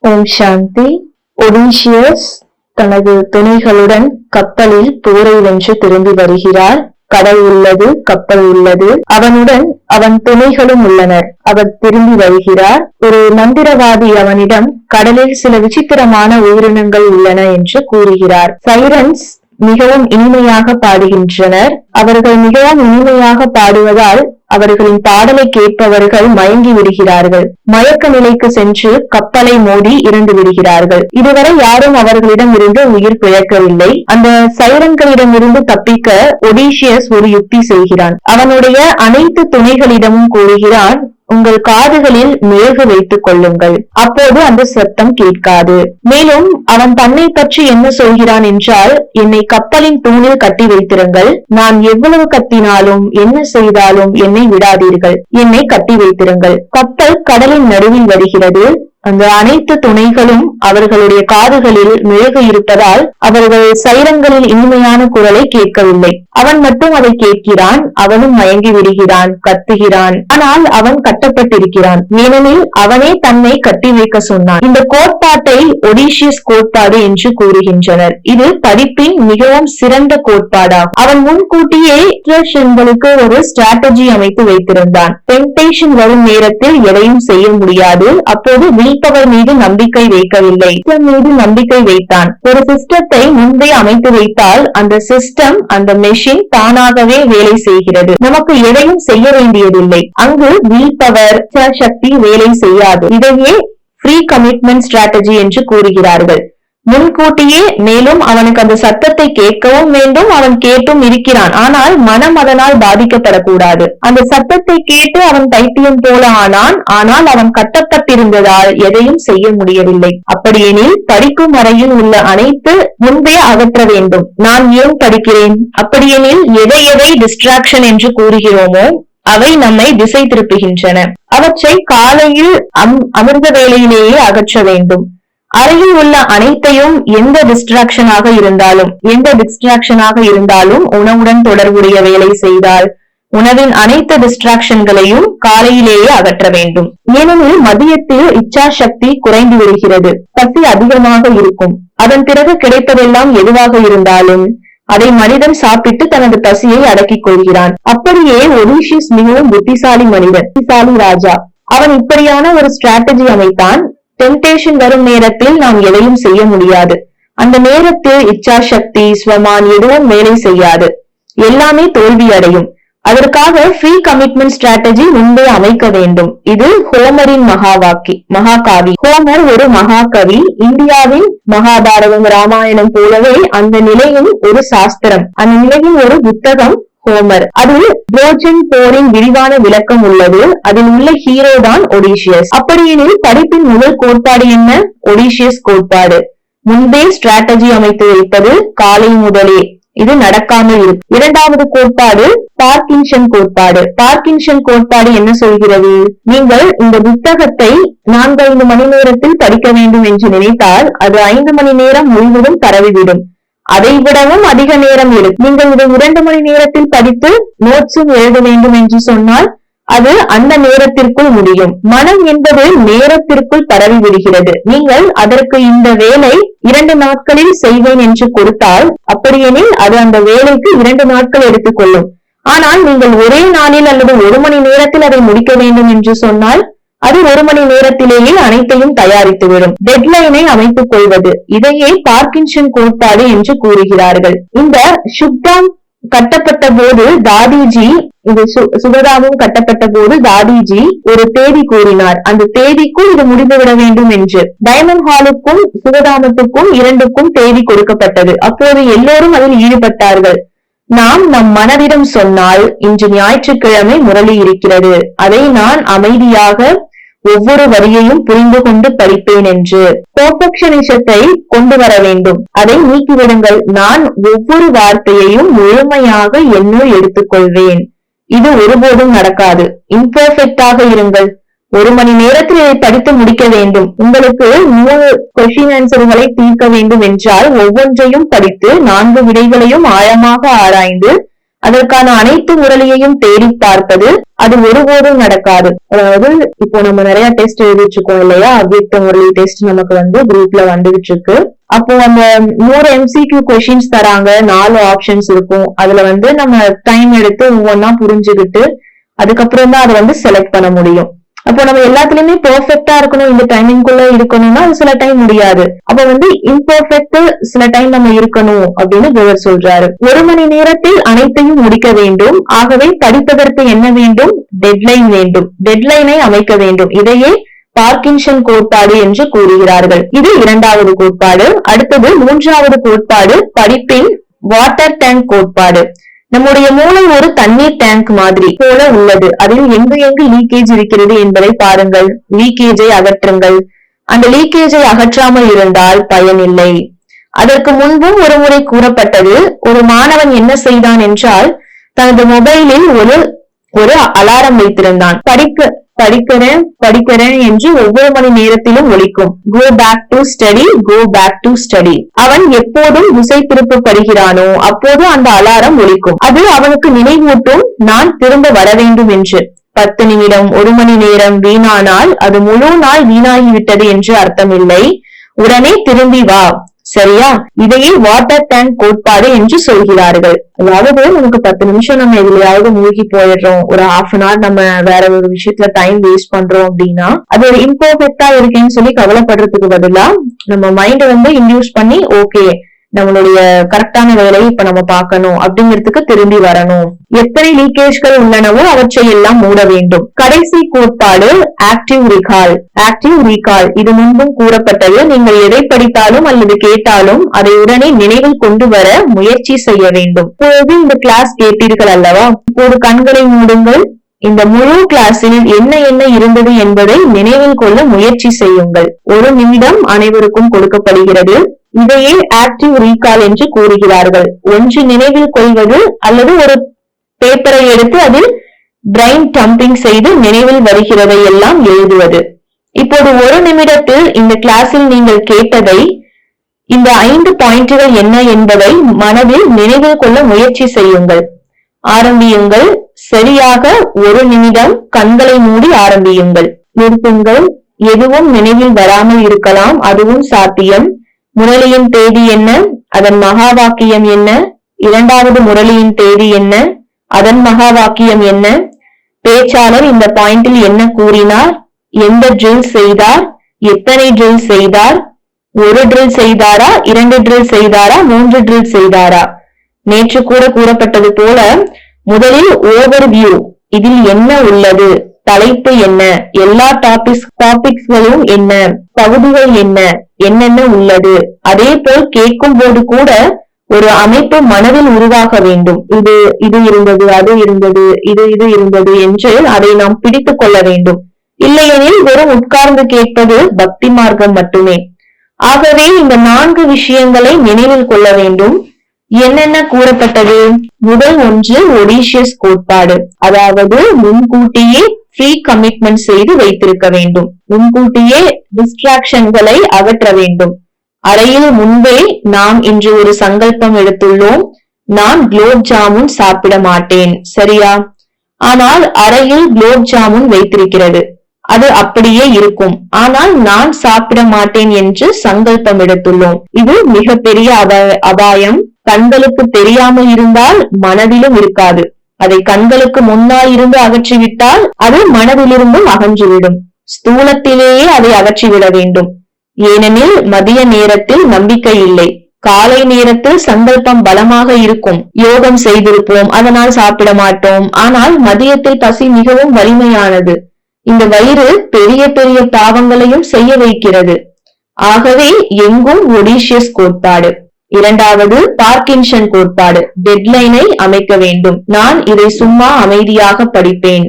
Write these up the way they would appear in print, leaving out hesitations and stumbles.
ஓம் சாந்தி. ஒடிஷியஸ் தனது துணைகளுடன் கப்பலில் போரை வென்று திரும்பி வருகிறார். கடல் உள்ளது, கப்பல் உள்ளது, அவனுடன் அவன் துணைகளும் உள்ளனர். அவர் திரும்பி வருகிறார். ஒரு மந்திரவாதி அவனிடம் கடலில் சில விசித்திரமான உயிரினங்கள் உள்ளன என்று கூறுகிறார். சைரன்ஸ் மிகவும் இனிமையாக பாடுகின்றனர். அவர்கள் மிகவும் இனிமையாக பாடுவதால் அவர்களின் பாடலை கேட்பவர்கள் மயங்கி விடுகிறார்கள். மயக்க நிலைக்கு சென்று கப்பலை மோதி இறந்து விடுகிறார்கள். இதுவரை யாரும் அவர்களிடம் இருந்து உயிர் பிழைக்கவில்லை. அந்த சைரன்களிடமிருந்து தப்பிக்க ஒடிஷியஸ் ஒரு யுக்தி செய்கிறான். அவனுடைய அனைத்து துணைகளிடமும் கூறுகிறான், உங்கள் காதுகளில் மெழுகு வைத்துக் கொள்ளுங்கள், அப்போது அந்த சத்தம் கேட்காது. மேலும் அவன் தன்னை பற்றி என்ன சொல்கிறான் என்றால், என்னை கப்பலின் தூணில் கட்டி வைத்திருங்கள், நான் எவ்வளவு கத்தினாலும் என்ன செய்தாலும் என்னை விடாதீர்கள், என்னை கட்டி வைத்திருங்கள். கப்பல் கடலின் நடுவில் வருகிறது. அந்த அனைத்து துணைகளும் அவர்களுடைய காதுகளில் மெழுகு இருப்பதால் அவர்கள் சைரன்களின் இனிமையான குரலை கேட்கவில்லை. அவன் மட்டும் அதை கேட்கிறான். அவனும் மயங்கி விடுகிறான், கத்துகிறான். ஆனால் அவன் கட்டப்பட்டிருக்கிறான், ஏனெனில் அவனே தன்னை கட்டி வைக்க சொன்னான். இந்த கோட்பாட்டை ஒடிஷியஸ் கோட்பாடு என்று கூறுகின்றனர். இது படிப்பின் மிகவும் சிறந்த கோட்பாடாகும். அவன் முன்கூட்டியே ஒரு ஸ்ட்ராட்டஜி அமைத்து வைத்திருந்தான். டெம்ப்டேஷன் வரும் நேரத்தில் எதையும் செய்ய முடியாது. அப்போது பவர் மீது நம்பிக்கை வைக்கவில்லை, மீது நம்பிக்கை வைத்தான். ஒரு சிஸ்டத்தை முன்பே அமைத்து வைத்தால் அந்த சிஸ்டம், அந்த மெஷின் தானாகவே வேலை செய்கிறது. நமக்கு எதையும் செய்ய வேண்டியதில்லை. அங்கு வில் பவர், சக்தி வேலை செய்யாது. இதையே ஃப்ரீ கமிட்மெண்ட் ஸ்ட்ராட்டஜி என்று கூறுகிறார்கள். முன்கூட்டியே. மேலும் அவனுக்கு அந்த சத்தத்தை கேட்கவும் வேண்டும், அவன் கேட்டும் இருக்கிறான். ஆனால் மனம் அதனால் பாதிக்கப்படக்கூடாது. அந்த சத்தத்தை கேட்டு அவன் பைத்தியம் போல ஆனான். ஆனால் அவன் கட்டப்பட்டிருந்ததால் எதையும் செய்ய முடியவில்லை. அப்படியெனில் படிக்கும் அறையில் உள்ள அனைத்து முன்பே அகற்ற வேண்டும். நான் ஏன் படிக்கிறேன்? அப்படியெனில் எதை எதை டிஸ்ட்ராக்ஷன் என்று கூறுகிறோமோ அவை நம்மை திசை திருப்புகின்றன. அவற்றை காலையில் அமிர்த வேளையிலேயே அகற்ற வேண்டும். அறையில் உள்ள அனைத்தையும் எந்த டிஸ்ட்ராக்ஷனாக இருந்தாலும் உணவுடன் தொடர்புடைய வேலை செய்தால் உணவின் அனைத்து டிஸ்ட்ராக்ஷன்களையும் காலையிலேயே அகற்ற வேண்டும். ஏனெனில் மதியத்தில் இச்சா சக்தி குறைந்து விடுகிறது, பசி அதிகமாக இருக்கும். அதன் பிறகு கிடைப்பதெல்லாம் எதுவாக இருந்தாலும் அதை மனிதன் சாப்பிட்டு தனது பசியை அடக்கிக் கொள்கிறான். அப்படியே ஒடிஷியஸ் மிகவும் புத்திசாலி மனிதன், புத்திசாலி ராஜா. அவன் இப்படியான ஒரு ஸ்ட்ராட்டஜி அமைத்தான். டெம்ப்டேஷன் வரும் நேரத்தில் நாம் எதையும் செய்ய முடியாது. அந்த நேரத்தில் இச்சா சக்தி, ஸ்வமான் எதுவும் வேலை செய்யாது, எல்லாமே தோல்வி அடையும். அதற்காக ஃப்ரீ கமிட்மெண்ட் ஸ்ட்ராட்டஜி முன்பே அமைக்க வேண்டும். இது ஹோமரின் மகாகாவி. ஹோமர் ஒரு மகாகவி. இந்தியாவின் மகாபாரதம், ராமாயணம் போலவே அந்த நிலையின் ஒரு சாஸ்திரம், அந்த நிலையின் ஒரு புத்தகம் ஹோமர். அதில் ட்ரோஜன் போரின் விரிவான விளக்கம் உள்ளது. அதில் உள்ள ஹீரோ தான் ஒடிஷியஸ். அப்படியெனில் படிப்பின் முதல் கோட்பாடு என்ன? ஒடிஷியஸ் கோட்பாடு. முன்பே ஸ்ட்ராட்டஜி அமைத்து வைப்பது, காலை முதலே. இது நடக்காமல் இருக்கும். இரண்டாவது கோட்பாடு பார்க்கின்சன் கோட்பாடு. பார்க்கின்சன் கோட்பாடு என்ன சொல்கிறது? நீங்கள் இந்த புத்தகத்தை 4-5 மணி நேரத்தில் படிக்க வேண்டும் என்று நினைத்தால் அது 5 மணி நேரம் முழுவதும் பரவிவிடும். அதை விடவும் அதிக நேரம் எடுக்கும். நீங்கள் இதை 2 மணி நேரத்தில் படித்து நோட்ஸும் எழுத வேண்டும் என்று சொன்னால் அது அந்த நேரத்திற்குள் முடியும். மனம் என்பது நேரத்திற்குள் பரவி விடுகிறது. நீங்கள் அதற்கு இந்த வேலை 2 நாட்களில் செய்வேன் என்று கொடுத்தால், அப்படியெனில் அது அந்த வேலைக்கு 2 நாட்கள் எடுத்துக்கொள்ளும். ஆனால் நீங்கள் ஒரே நாளில் அல்லது 1 மணி நேரத்தில் அதை முடிக்க வேண்டும் என்று சொன்னால் அது 1 மணி நேரத்திலேயே அனைத்தையும் தயாரித்துவிடும். டெட்லைனை அமைத்துக் கொள்வது, இதையே பார்க்கின்சன் கோட்பாடு என்று கூறுகிறார்கள். இந்த சுக்தாம் கட்டப்பட்ட போது தாதிஜி, இது சுகதாமும் கட்டப்பட்ட போது தாதிஜி ஒரு தேதி கூறினார். அந்த தேதிக்குள் இது முடிந்துவிட வேண்டும் என்று. டைமண்ட் ஹாலுக்கும் சுகதாமத்துக்கும் 2க்கும் தேதி கொடுக்கப்பட்டது. அப்போது எல்லோரும் அதில் ஈடுபட்டார்கள். நாம் நம் மனதிடம் சொன்னால், இன்று ஞாயிற்றுக்கிழமை முரளி இருக்கிறது, அதை நான் அமைதியாக ஒவ்வொரு வரியையும் புரிந்து கொண்டு படிப்பேன் என்று. பெர்ஃபெக்ஷனிசத்தை கொண்டு வர வேண்டும். அதை நீக்கிவிடுங்கள். நான் ஒவ்வொரு வார்த்தையையும் முழுமையாக என்னுள் எடுத்துக்கொள்வேன். இது ஒருபோதும் நடக்காது. இம்பெர்ஃபெக்டாக இருங்கள். 1 மணி நேரத்தில் இதை படித்து முடிக்க வேண்டும். உங்களுக்கு 3 கொஸ்டின் ஆன்சர்களை தீர்க்க வேண்டும் என்றால் ஒவ்வொன்றையும் படித்து 4 விடைகளையும் ஆழமாக ஆராய்ந்து அதற்கான அனைத்து முரளியையும் தேடி பார்ப்பது அது ஒருபோதும் நடக்காது. அதாவது இப்போ நம்ம நிறைய டெஸ்ட் எழுதிட்டு இருக்கோம் இல்லையா, அவ்வியக்த முரளி டெஸ்ட் நமக்கு குரூப்ல வந்துகிட்டு இருக்கு. அப்போ அந்த 100 MCQ கொஸ்டின்ஸ் தராங்க, 4 ஆப்ஷன்ஸ் இருக்கும். அதுல நம்ம டைம் எடுத்து ஒவ்வொன்னா புரிஞ்சுக்கிட்டு அதுக்கப்புறம் தான் அதை செலக்ட் பண்ண முடியும். அப்போ நம்ம எல்லாத்துலயுமே பெர்ஃபெக்ட்டா இருக்கணும், இந்த டைமிங்குள்ள இருக்கணும்னா அது சில டைம் முடியாது. அப்ப இம்பெர்ஃபெக்ட் சில டைம் நம்ம இருக்கணும் அப்படின்னு குருவர் சொல்றாரு. 1 மணி நேரத்தில் அனைத்தையும் முடிக்க வேண்டும். ஆகவே படிப்பதற்கு என்ன வேண்டும்? டெட்லைன் வேண்டும். டெட்லைனை அமைக்க வேண்டும். இதையே பார்க்கின்சன் கோட்பாடு என்று கூறுகிறார்கள். இது 2வது கோட்பாடு. அடுத்தது 3வது கோட்பாடு, படிப்பின் வாட்டர் டேங்க் கோட்பாடு. நம்முடைய மூளை ஒரு தண்ணீர் டேங்க் மாதிரி போல உள்ளது. அதில் எங்கு லீக்கேஜ் இருக்கிறது என்பதை பாருங்கள். லீக்கேஜை அகற்றுங்கள். அந்த லீக்கேஜை அகற்றாமல் இருந்தால் பயனில்லை. அதற்கு முன்பும் ஒரு முறை கூறப்பட்டது. ஒரு மாணவன் என்ன செய்தான் என்றால், தனது மொபைலில் ஒரு அலாரம் வைத்திருந்தான். படிக்கிறேன் என்று ஒவ்வொரு மணி நேரத்திலும் ஒலிக்கும். Go back to study, go back to study. அவன் எப்போதும் திசை திருப்பப்படுகிறானோ அப்போது அந்த அலாரம் ஒலிக்கும். அது அவனுக்கு நினைவூட்டும், நான் திரும்ப வர வேண்டும் என்று. 10 நிமிடம் 1 மணி நேரம் வீணானால் அது முழு நாள் வீணாகிவிட்டது என்று அர்த்தமில்லை. உடனே திரும்பி வா. சரியா? இதையே வாட்டர் டேங்க் கோட்பாடு என்று சொல்கிறார்கள். அதாவது நமக்கு 10 நிமிஷம் நம்ம எதுலயாவது மூழ்கி போயிடுறோம், ஒரு ½ an hour நம்ம வேற ஒரு விஷயத்துல டைம் வேஸ்ட் பண்றோம் அப்படின்னா அது ஒரு இம்பெர்ஃபெக்ட்டா இருக்கேன்னு சொல்லி கவலைப்படுறதுக்கு பதிலா நம்ம மைண்ட் இன்டியூஸ் பண்ணி ஓகே நம்மளுடைய கரெக்டான வேலையை இப்ப நம்ம பார்க்கணும் அப்படிங்கிறதுக்கு திரும்பி வரணும். எத்தனை லீக்கேஜ்கள் உள்ளனவோ அவற்றை எல்லாம் மூட வேண்டும். கடைசி கோட்பாடு ஆக்டிவ் ரீகால். ஆக்டிவ் ரீகால் இது முன்பும் கூறப்பட்டது. நீங்கள் எதை படித்தாலும் அல்லது கேட்டாலும் அதை உடனே நினைவில் கொண்டு வர முயற்சி செய்ய வேண்டும். இப்போது இந்த கிளாஸ் கேட்டீர்கள் அல்லவா? இப்போது கண்களை மூடுங்கள். இந்த முழு கிளாஸில் என்ன இருந்தது என்பதை நினைவில் கொள்ள முயற்சி செய்யுங்கள். 1 நிமிடம் அனைவருக்கும் கொடுக்கப்படுகிறது. இதையே ஆக்டிவ் ரீகால் என்று கூறுகிறார்கள். ஒன்று நினைவில் கொள்வது அல்லது ஒரு பேப்பரை எடுத்து அதில் பிரெயின் டம்பிங் செய்து நினைவில் வருகிறதை எல்லாம் எழுதுவது. இப்போது 1 நிமிடத்தில் இந்த கிளாஸில் நீங்கள் கேட்டதை, இந்த 5 பாயிண்ட்கள் என்ன என்பதை மனதில் நினைவில் கொள்ள முயற்சி செய்யுங்கள். ஆரம்பியுங்கள். சரியாக 1 நிமிடம் கண்களை மூடி ஆரம்பியுங்கள். நிறுத்துங்கள். எதுவும் நினைவில் வராமல் இருக்கலாம், அதுவும் சாத்தியம். முரளியின் தேதி என்ன? அதன் மகா வாக்கியம் என்ன? 2வது முரளியின் தேதி என்ன? அதன் மகா வாக்கியம் என்ன? பேச்சாளர் இந்த பாயிண்டில் என்ன கூறினார்? எந்த ட்ரில் செய்தார்? எத்தனை ட்ரில் செய்தார்? 1 ட்ரில் செய்தாரா? 2 ட்ரில் செய்தாரா? 3 ட்ரில் செய்தாரா? நேற்று கூட கூறப்பட்டது போல முதலில் ஓவர்வியூ. இதில் என்ன உள்ளது? தலைப்பு என்ன? எல்லா டாபிக்ஸ்களும் என்ன? பகுதிகள் என்ன? என்னென்ன உள்ளது? அதே போல் கேட்கும் போது கூட ஒரு அமைப்பு மனதில் உருவாக வேண்டும். இது இருந்தது, அது இருந்தது, இது இருந்தது என்று அதை நாம் பிடித்துக் கொள்ள வேண்டும். இல்லையெனில் வெறும் உட்கார்ந்து கேட்பது பக்தி மார்க்கம் மட்டுமே. ஆகவே இந்த 4 விஷயங்களை நினைவில் கொள்ள வேண்டும். என்னென்ன கூறப்பட்டது? முதல் ஒன்று ஒடிஷியஸ் கோட்பாடு. அதாவது முன்கூட்டியே ப்ரீ கமிட்மெண்ட் செய்து வைத்திருக்க வேண்டும். முன்கூட்டியே டிஸ்ட்ராக்ஷன்களை அகற்ற வேண்டும். அறையில் முன்பே நாம் இன்று ஒரு சங்கல்பம் எடுத்துள்ளோம். நான் குலோப் ஜாமுன் சாப்பிட மாட்டேன். சரியா? ஆனால் அறையில் குலோப் ஜாமுன் வைத்திருக்கிறது. அது அப்படியே இருக்கும். ஆனால் நான் சாப்பிட மாட்டேன் என்று சங்கல்பம் எடுத்துள்ளோம். இது மிகப்பெரிய அபாயம். கண்களுக்கு தெரியாமல் இருந்தால் மனதிலும் இருக்காது. அதை கண்களுக்கு முன்னால் இருந்து அகற்றிவிட்டால் அது மனதிலிருந்தும் அகன்றுவிடும். ஸ்தூலத்திலேயே அதை அகற்றிவிட வேண்டும். ஏனெனில் மதிய நேரத்தில் நம்பிக்கை இல்லை. காலை நேரத்தில் சங்கல்பம் பலமாக இருக்கும். யோகம் செய்திருப்போம், அதனால் சாப்பிட மாட்டோம். ஆனால் மதியத்தில் பசி மிகவும் வலிமையானது. இந்த வயிறு பெரிய பெரிய பாவங்களையும் செய்ய வைக்கிறது. ஆகவே எங்கும் ஒடிஷியஸ் கோட்பாடு. 2வது பார்க்கின்சன் கோட்பாடு. டெட்லைனை அமைக்க வேண்டும். நான் இதை சும்மா அமைதியாக படிப்பேன்.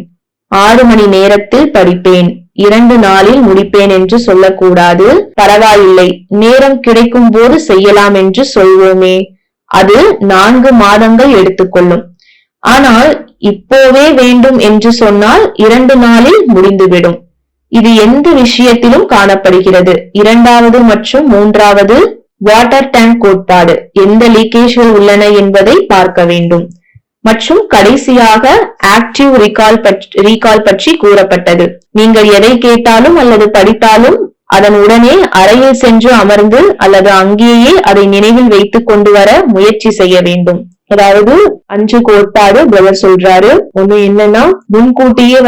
6 மணி நேரத்தில் படிப்பேன். 2 நாளில் முடிப்பேன் என்று சொல்லக்கூடாது. பரவாயில்லை, நேரம் கிடைக்கும் போது செய்யலாம் என்று சொல்வோமே. அது 4 மாதங்கள் எடுத்துக்கொள்ளும். ஆனால் இப்போவே வேண்டும் என்று சொன்னால் 2 நாளில் முடிந்துவிடும். இது எந்த விஷயத்திலும் காணப்படுகிறது. 2வது மற்றும் 3வது வாட்டர் டேங்க் கோட்பாடு. எந்த லீக்கேஜ்கள் உள்ளன என்பதை பார்க்க வேண்டும். மற்றும் கடைசியாக ஆக்டிவ் ரீகால் பற்றி கூறப்பட்டது. நீங்கள் எதை கேட்டாலும் அல்லது படித்தாலும் அதன் உடனே அறையில் சென்று அமர்ந்து அல்லது அங்கேயே அதை நினைவில் வைத்துக் கொண்டு வர முயற்சி செய்ய வேண்டும். அதாவது 5 கோட்பாடு பிரதர் சொல்றாரு. ஒண்ணு என்னன்னா, முன்கூட்டியே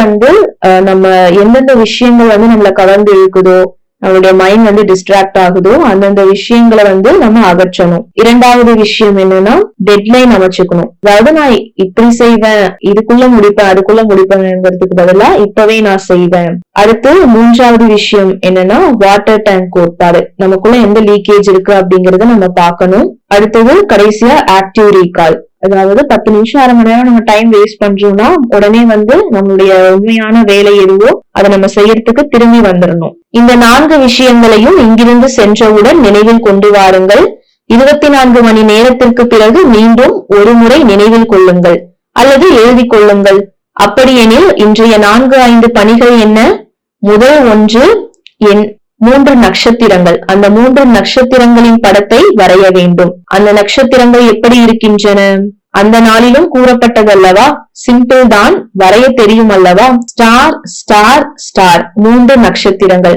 நம்ம எந்தெந்த விஷயங்கள் நம்மள கவர்ந்து இருக்குதோ, நம்மளுடைய மைண்ட் டிஸ்ட்ராக்ட் ஆகுதோ அந்தந்த விஷயங்களை நம்ம அகற்றணும். இரண்டாவது விஷயம் என்னன்னா, டெட்லைன் அமைச்சுக்கணும். அதாவது நான் இப்படி செய்வேன், இதுக்குள்ள முடிப்பேன், அதுக்குள்ள முடிப்பேங்கிறதுக்கு பதிலா இப்பவே நான் செய்வேன். அடுத்து மூன்றாவது விஷயம் என்னன்னா, வாட்டர் டேங்க் கோட்பாடு. நமக்குள்ள எந்த லீக்கேஜ் இருக்கு அப்படிங்கறத நம்ம பார்க்கணும். அடுத்தது கடைசியா ஆக்டிவ் ரீகால். அதாவது 10 நிமிஷம், அரை மணி நேரம் நம்ம டைம் வேஸ்ட் பண்றோம்னா உடனே நம்மளுடைய உண்மையான வேலை எதுவோ அதை நம்ம செய்யறதுக்கு திரும்பி வந்துடணும். இந்த 4 விஷயங்களையும் இங்கிருந்து சென்றவுடன் நினைவில் கொண்டு வாருங்கள். 24 மணி நேரத்திற்கு பிறகு மீண்டும் ஒரு முறை நினைவில் கொள்ளுங்கள் அல்லது எழுதி கொள்ளுங்கள். அப்படியெனில் இன்றைய 4-5 பணிகள் என்ன? முதல் ஒன்று, 3 நட்சத்திரங்கள். அந்த 3 நட்சத்திரங்களின் படத்தை வரைய வேண்டும். அந்த நட்சத்திரங்கள் எப்படி இருக்கின்றன? அந்த நாளிலும் கூறப்பட்டதல்லவா? சிம்பிள் தான், வரைய தெரியும் அல்லவா? ஸ்டார் ஸ்டார் ஸ்டார், 3 நட்சத்திரங்கள்.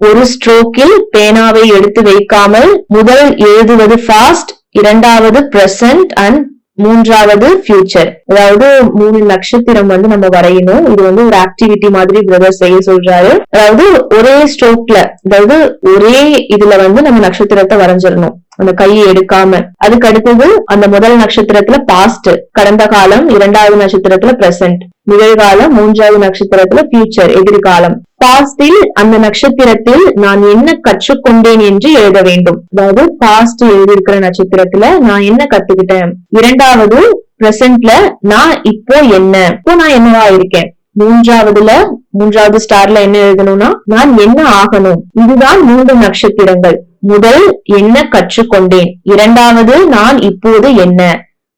ஒரு ஸ்ட்ரோக்கில் பேனாவை எடுத்து வைக்காமல் முதல் எழுதுவது ஃபாஸ்ட், இரண்டாவது பிரசன்ட் அண்ட் மூன்றாவது ஃபியூச்சர். அதாவது 3 நட்சத்திரம் நம்ம வரையணும். இது ஒரு ஆக்டிவிட்டி மாதிரி பிரதர் செய்ய சொல்றாரு. அதாவது ஒரே ஸ்ட்ரோக்ல, அதாவது ஒரே இதுல நம்ம நட்சத்திரத்தை வரைஞ்சிடணும், அந்த கையை எடுக்காம. அதுக்கு அடுத்தது அந்த முதல் நட்சத்திரத்துல பாஸ்ட், கடந்த காலம். இரண்டாவது நட்சத்திரத்துல பிரசன்ட், நிகழ்காலம். மூன்றாவது நட்சத்திரத்துல ஃபியூச்சர், எதிர்காலம். பாஸ்டில் அந்த நட்சத்திரத்தில் நான் என்ன கற்றுக்கொண்டேன் என்று எழுத வேண்டும். அதாவது பாஸ்ட் எழுதியிருக்கிற நட்சத்திரத்துல நான் என்ன கத்துக்கிட்டேன். இரண்டாவது பிரசன்ட்ல நான் இப்போ என்னவா இருக்கேன். மூன்றாவது ஸ்டார்ல என்ன எழுதணும்னா நான் என்ன ஆகணும். இதுதான் 3 நட்சத்திரங்கள். முதல் என்ன கற்றுக்கொண்டேன், இரண்டாவது நான் இப்போது என்ன,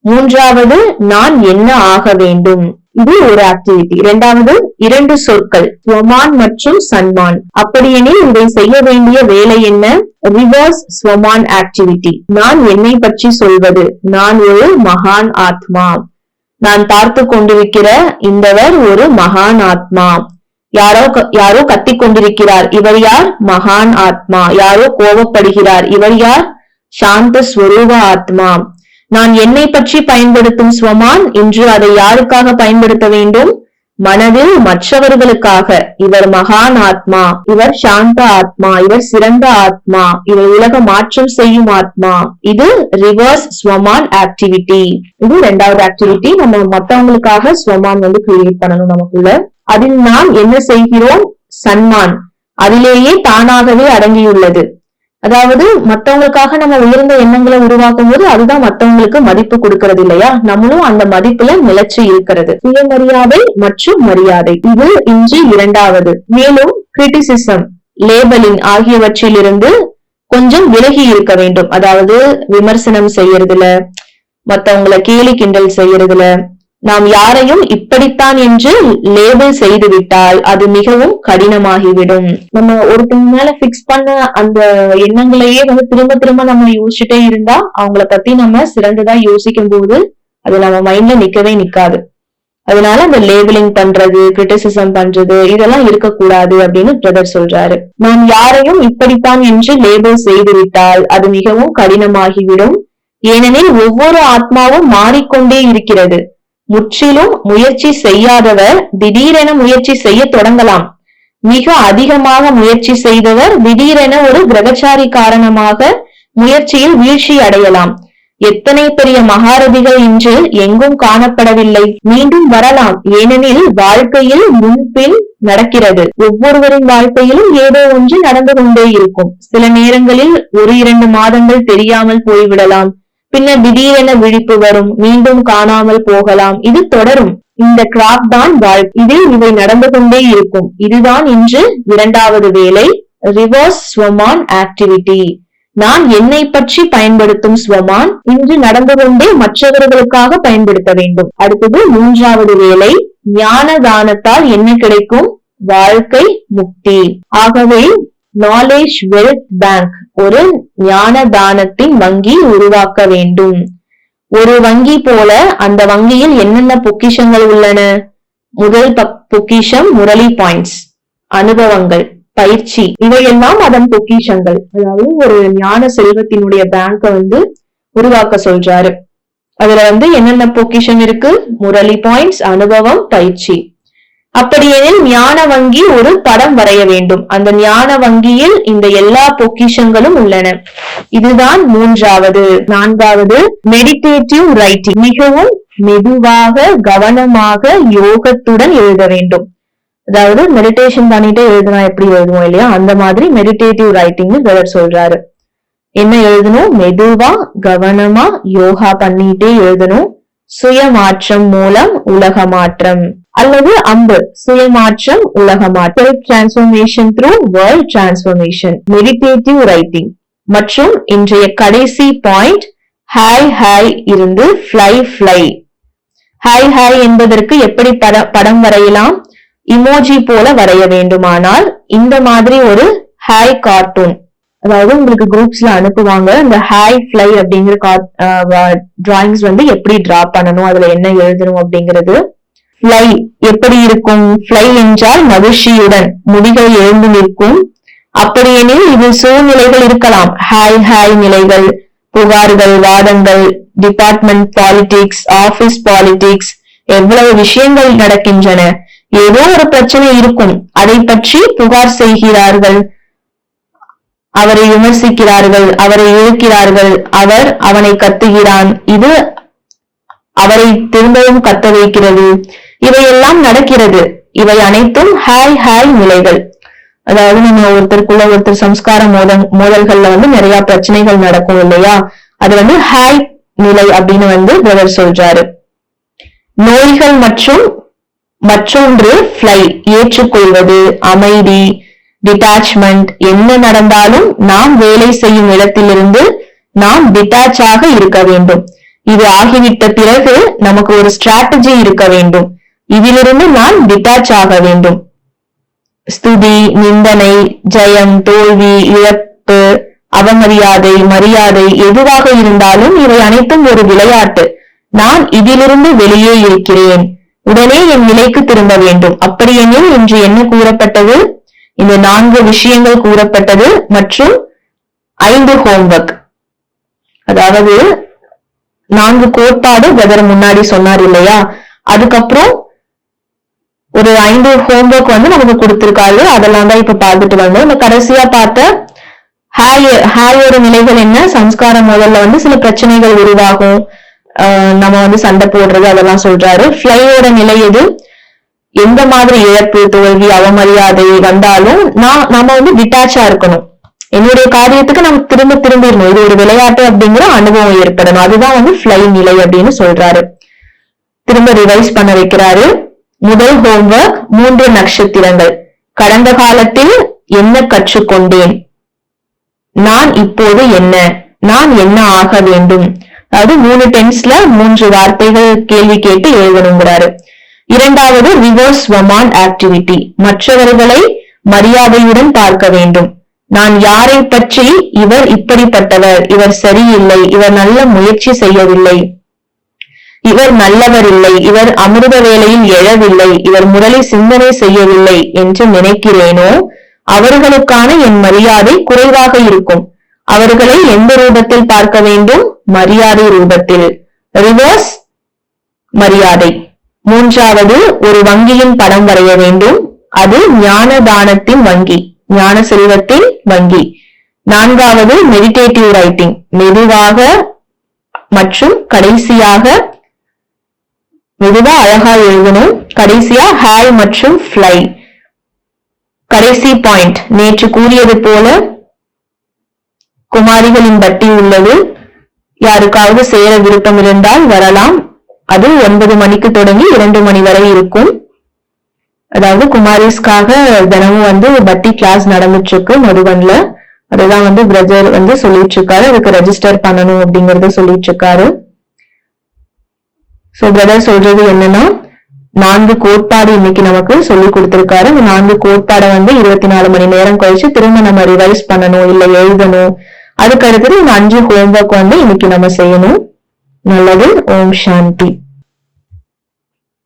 மூன்றாவது நான் என்ன ஆக வேண்டும். இது ஒரு ஆக்டிவிட்டி. இரண்டாவது 2 சொற்கள், ஸ்வமான் மற்றும் சன்மான். அப்படியெனில் இதை செய்ய வேண்டிய வேலை என்ன? ரிவர்ஸ் ஸ்வமான் ஆக்டிவிட்டி. நான் என்னை பற்றி சொல்வது, நான் ஒரு மகான் ஆத்மா. நான் பார்த்து கொண்டிருக்கிற இந்தவர் ஒரு மகான் ஆத்மா. யாரோ கத்திக் கொண்டிருக்கிறார், இவர் யார்? மகான் ஆத்மா. யாரோ கோபப்படுகிறார், இவர் யார்? சாந்த ஸ்வரூப ஆத்மா. நான் என்னை பற்றி பயன்படுத்தும் ஸ்வமான் இன்று அதை யாருக்காக பயன்படுத்த வேண்டும்? மனதில் மற்றவர்களுக்காக. இவர் மகான் ஆத்மா, இவர் சாந்த ஆத்மா, இவர் சிறந்த ஆத்மா, இவர் உலக மாற்றம் செய்யும் ஆத்மா. இது ரிவர்ஸ் ஸ்வமான் ஆக்டிவிட்டி. இது 2வது ஆக்டிவிட்டி. நம்ம மத்தவங்களுக்காக ஸ்வமான் கிரியேட் பண்ணணும் நமக்குள்ள. அதில் நாம் என்ன செய்கிறோம்? சன்மான் அதிலேயே தானாகவே அடங்கியுள்ளது. அதாவது மத்தவங்களுக்காக நம்ம உயர்ந்த எண்ணங்களை உருவாக்கும் போது அதுதான் மத்தவங்களுக்கு மதிப்பு கொடுக்கறது இல்லையா? நம்மளும் அந்த மதிப்புல நிலைச்சு இருக்கிறது. சுயமரியாதை மற்றும் மரியாதை, இது இன்று 2வது. மேலும் கிரிட்டிசிசம், லேபலிங் ஆகியவற்றிலிருந்து கொஞ்சம் விலகி இருக்க வேண்டும். அதாவது விமர்சனம் செய்யறதுல, மத்தவங்களை கேலி கிண்டல் செய்யறதுல, நாம் யாரையும் இப்படித்தான் என்று லேபிள் செய்து விட்டால் அது மிகவும் கடினமாகிவிடும். நம்ம ஒருத்தங்க மேல பிக்ஸ் பண்ண அந்த எண்ணங்களையே திரும்ப திரும்ப நம்ம யோசிச்சுட்டே இருந்தா அவங்கள பத்தி நம்ம சிறந்ததா யோசிக்கும் போது அது நம்ம மைண்ட்ல நிக்கவே நிக்காது. அதனால அந்த லேபிளிங் பண்றது, கிரிட்டிசிசம் பண்றது இதெல்லாம் இருக்கக்கூடாது அப்படின்னு பிரதர் சொல்றாரு. நாம் யாரையும் இப்படித்தான் என்று லேபிள் செய்து விட்டால் அது மிகவும் கடினமாகிவிடும். ஏனெனில் ஒவ்வொரு ஆத்மாவும் மாறிக்கொண்டே இருக்கிறது. முற்றிலும் முயற்சி செய்யாதவர் திடீரென முயற்சி செய்ய தொடங்கலாம். மிக அதிகமாக முயற்சி செய்தவர் திடீரென ஒரு கிரகச்சாரி காரணமாக முயற்சியில் வீழ்ச்சி அடையலாம். எத்தனை பெரிய மகாரதிகள் இன்று எங்கும் காணப்படவில்லை. மீண்டும் வரலாம். ஏனெனில் வாழ்க்கையில் முன்பின் நடக்கிறது. ஒவ்வொருவரின் வாழ்க்கையிலும் ஏதோ ஒன்று நடந்து கொண்டே இருக்கும். சில நேரங்களில் 1-2 மாதங்கள் தெரியாமல் போய்விடலாம். பின்னர் திடீரென விழிப்பு வரும், மீண்டும் காணாமல் போகலாம். இது தொடரும். இந்த கிராப் தான் வாழ்க்கை. இதில் இவை நடந்து கொண்டே இருக்கும். இதுதான் இன்று 2வது வேலை, ரிவர்ஸ் ஸ்வமான் ஆக்டிவிட்டி. நான் என்னை பற்றி பயன்படுத்தும் ஸ்வமான் இன்று நடந்து கொண்டே மற்றவர்களுக்காக பயன்படுத்த வேண்டும். அடுத்தது 3வது வேலை, ஞான தானத்தால் என்ன கிடைக்கும்? வாழ்க்கை முக்தி. ஆகவே நாலேஜ் வெல்த் பேங்க், ஒரு ஞான தானத்தின் வங்கி உருவாக்க வேண்டும். ஒரு வங்கி போல அந்த வங்கியில் என்னென்ன பொக்கிஷங்கள் உள்ளன? முதல் பொக்கிஷம் முரளி பாயிண்ட்ஸ், அனுபவங்கள், பயிற்சி, இவையெல்லாம் அதன் பொக்கிஷங்கள். அதாவது ஒரு ஞான செல்வத்தினுடைய பேங்க உருவாக்க சொல்றாரு. அதுல என்னென்ன பொக்கிஷம் இருக்கு? முரளி பாயிண்ட்ஸ், அனுபவம், பயிற்சி. அப்படியெனில் ஞான வங்கி ஒரு படம் வரைய வேண்டும். அந்த ஞான வங்கியில் இந்த எல்லா பொக்கிஷங்களும் உள்ளன. இதுதான் மூன்றாவது. நான்காவது மெடிடேட்டிவ் ரைட்டிங். மிகவும் மெதுவாக கவனமாக யோகத்துடன் எழுத வேண்டும். அதாவது மெடிடேஷன் பண்ணிட்டே எழுதுனா எப்படி எழுதுவோம் இல்லையா, அந்த மாதிரி மெடிடேட்டிவ் ரைட்டிங் பிரதர் சொல்றாரு. என்ன எழுதணும்? மெதுவா கவனமா யோகா பண்ணிட்டே எழுதணும். சுயமாற்றம் மூலம் உலக மாற்றம், அல்லது அம்பு சுயமாற்றம் உலக மாற்றம், transformation through world transformation, meditative writing. மற்றும் இன்றைய கடைசி பாயிண்ட் ஹாய் ஹாய் இருந்து ஃப்ளை ஃப்ளை. ஹாய் ஹாய் என்பதற்கு எப்படி படம் வரையலாம்? இமோஜி போல வரைய வேண்டுமானால் இந்த மாதிரி ஒரு ஹாய் கார்ட்டூன், அதாவது உங்களுக்கு குரூப்ஸ்ல அனுப்புவாங்க. இந்த ஹாய் ஃப்ளை அப்படிங்கிற டிராயிங்ஸ் எப்படி டிரா பண்ணணும், அதுல என்ன எழுதணும் அப்படிங்கிறது. ஃப்ளை எப்படி இருக்கும்? ஃப்ளை என்றால் மகிழ்ச்சியுடன் முடிகள் எழுந்து நிற்கும். அப்படியெனில் இது சூழ்நிலைகள் இருக்கலாம். ஹாய் ஹாய் நிலைகள், புகார்கள், வாதங்கள், டிபார்ட்மெண்ட் பாலிடிக்ஸ், ஆபீஸ் பாலிடிக்ஸ், எவ்வளவு விஷயங்கள் நடக்கின்றன. ஏதோ ஒரு பிரச்சனை இருக்கும், அதை பற்றி புகார் செய்கிறார்கள், அவரை விமர்சிக்கிறார்கள், அவரை இழுக்கிறார்கள், அவர் அவனை கத்துகிறான், இது அவரை திரும்பவும் கத்த வைக்கிறது. இவையெல்லாம் நடக்கிறது. இவை அனைத்தும் ஹாய் ஹாய் நிலைகள். அதாவது நம்ம ஒருத்தருக்குள்ள ஒருத்தர் சம்ஸ்கார மோதல்கள்ல நிறைய பிரச்சனைகள் நடக்கும் இல்லையா, அது ஹாய் நிலை அப்படின்னு பிரதர் சொல்றாரு. நோய்கள் மற்றும் மற்றொன்று ஃப்ளை, ஏற்றுக்கொள்வது, அமைதி, டிட்டாச்மெண்ட். என்ன நடந்தாலும் நாம் வேலை செய்யும் இடத்திலிருந்து நாம் டிட்டாச்சாக இருக்க வேண்டும். இது ஆகிவிட்ட பிறகு நமக்கு ஒரு ஸ்ட்ராட்டஜி இருக்க வேண்டும். இதிலிருந்து நான் டிட்டாச் ஆக வேண்டும். ஸ்துதி, நிந்தனை, ஜெயம், தோல்வி, இழப்பு, அவமரியாதை, மரியாதை எதுவாக இருந்தாலும் இவை அனைத்தும் ஒரு விளையாட்டு. நான் இதிலிருந்து வெளியே இருக்கிறேன், உடனே என் நிலைக்கு திரும்ப வேண்டும். அப்படியெனில் இன்று என்ன கூறப்பட்டது? இந்த 4 விஷயங்கள் கூறப்பட்டது மற்றும் 5 ஹோம்வொர்க். அதாவது 4 கோட்பாடு பிரதர் முன்னாடி சொன்னார் இல்லையா, அதுக்கப்புறம் ஒரு 5 ஹோம்வொர்க் நமக்கு கொடுத்திருக்காரு. அதெல்லாம் தான் இப்ப பார்த்துட்டு வந்தோம். இந்த கடைசியா பார்த்த ஹாயோட நிலைகள் என்ன? சம்ஸ்காரம் முதல்ல சில பிரச்சனைகள் உருவாகும், நம்ம சண்டை போடுறது, அதெல்லாம் சொல்றாரு. ஃப்ளையோட நிலை எது? எந்த மாதிரி இழப்பு, தோல்வி, அவமரியாதை வந்தாலும் நம்ம டிட்டாச்சா இருக்கணும். என்னுடைய காரியத்துக்கு நம்ம திரும்பிடணும். இது ஒரு விளையாட்டு அப்படிங்கிற அனுபவம் ஏற்படணும். அதுதான் ஃப்ளை நிலை அப்படின்னு சொல்றாரு. திரும்ப ரிவைஸ் பண்ண வைக்கிறாரு. முதல் ஹோம்வொர்க் 3 நட்சத்திரங்கள். கடந்த காலத்தில் என்ன கற்றுக்கொண்டேன், நான் இப்போது என்ன, நான் என்ன ஆக வேண்டும். அதாவது 3 டென்ஸ்ல 3 வார்த்தைகள் கேள்வி கேட்டு எழுதணுங்கிறாரு. இரண்டாவது ரிவர்ஸ் வமான் ஆக்டிவிட்டி, மற்றவர்களை மரியாதையுடன் பார்க்க வேண்டும். நான் யாரை பற்றி, இவர் இப்படிப்பட்டவர், இவர் சரியில்லை, இவர் நல்ல முயற்சி செய்யவில்லை, இவர் நல்லவர் இல்லை, இவர் அமிர்த வேளையில் எழவில்லை, இவர் முரளி சிந்தனை செய்யவில்லை என்று நினைக்கிறேனோ அவர்களுக்கான என் மரியாதை குறைவாக இருக்கும். அவர்களை எந்த ரூபத்தில் பார்க்க வேண்டும்? மரியாதை ரூபத்தில். ரிவர்ஸ் மரியாதை. மூன்றாவது ஒரு வங்கியின் படம் வரைய வேண்டும். அது ஞான தானத்தின் வங்கி, ஞான செல்வத்தின் வங்கி. நான்காவது மெடிடேட்டிவ் ரைட்டிங், மெதுவாக மற்றும் கடைசியாக மெதுவா அழகா எழுதணும். கடைசியா ஹாய் மற்றும் ஃப்ளை. கடைசி பாயிண்ட் நேற்று கூறியது போல குமாரிகளின் பட்டி உள்ளது. யாருக்காவது சேர விருப்பம் இருந்தால் வரலாம். அது 9 மணிக்கு தொடங்கி 2 மணி வரை இருக்கும். அதாவது குமாரிஸ்க்காக தினமும் பட்டி கிளாஸ் நடந்துட்டு இருக்கு மதுபன்ல. அதுதான் பிரதர் சொல்லிட்டு இருக்காரு. அதுக்கு ரெஜிஸ்டர் பண்ணணும் அப்படிங்கறத சொல்லிட்டு இருக்காரு. சோ பிரதர் சொல்றது என்னன்னா, 4 கோட்பாடு இன்னைக்கு நமக்கு சொல்லி கொடுத்திருக்காரு. இந்த 4 கோட்பாடை 24 மணி நேரம் கழிச்சு திரும்ப நம்ம ரிவைஸ் பண்ணணும், இல்ல எழுதணும். அதுக்கு அடுத்தது இந்த 5 ஹோம்வொர்க் இன்னைக்கு நம்ம செய்யணும். நல்லது. ஓம் சாந்தி.